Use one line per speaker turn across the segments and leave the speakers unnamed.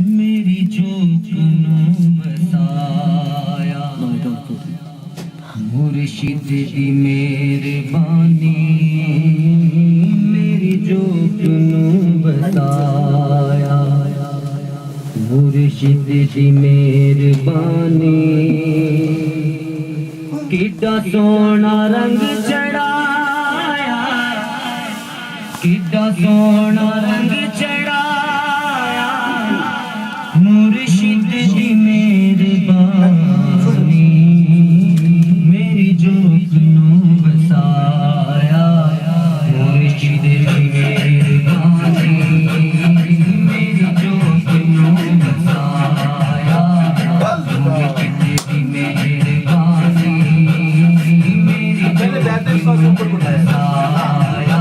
मेरी जोकनो बसाया मुर्शिद दी मेहरबानी मेरी जोकनो बसाया मुर्शिद दी मेहरबानी किड्डा सोना रंग चढ़ाया किड्डा सोना रंग चढ़ाया मुर्शिद दी मेहरबानी मेरी जोकनो बसाया मुर्शिद दी मेहरबानी मेरी जोकनो बसाया मुर्शिद दी मेहरबानी मेरी जोकनो बसाया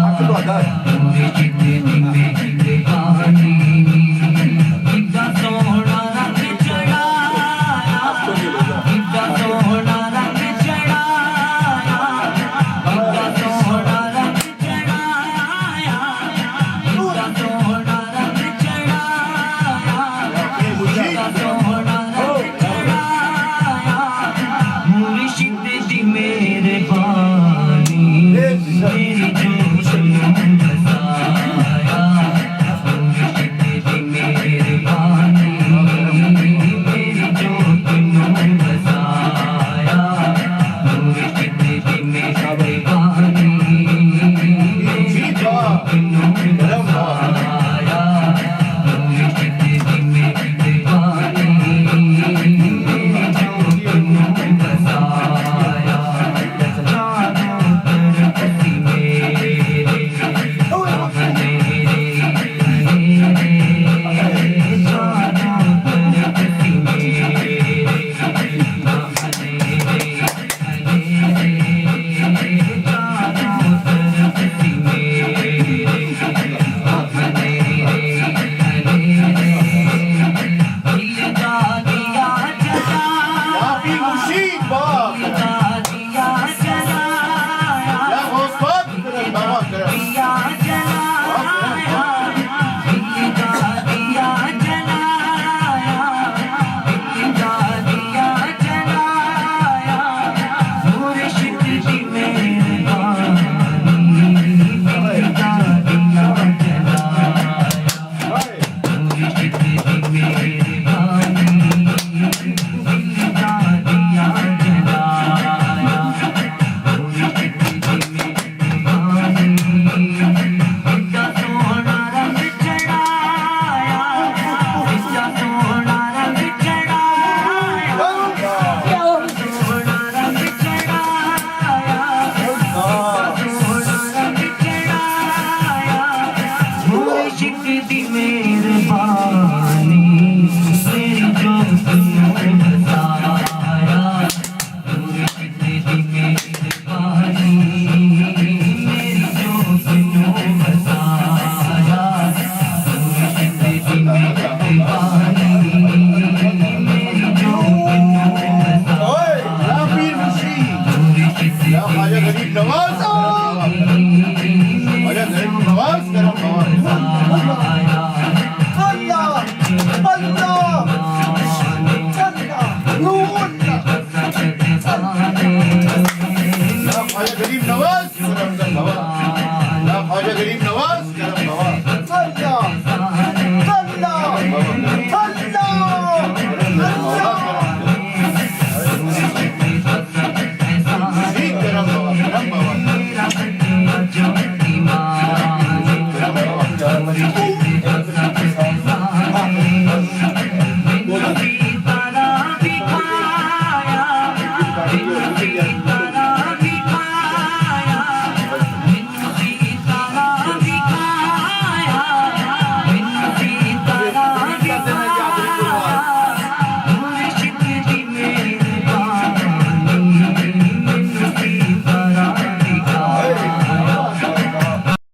मुर्शिद दी मेहरबानी किड्डा सोना रंग चढ़ाया किड्डा सोना रंग चढ़ाया किड्डा सोना रंग चढ़ाया किड्डा सोना रंग चढ़ाया किड्डा सोना रंग चढ़ाया मुर्शिद दी मेहरबानी मेरी जोकनो बसाया मुर्शिद दी मेहरबानी मेरी जोकनो बसाया मुर्शिद दी मेहरबानी मेरी जोकनो बसाया मुर्शिद दी मेहरबानी मेरी जोकनो बसाया चारों तरफ सी मेरे Bye.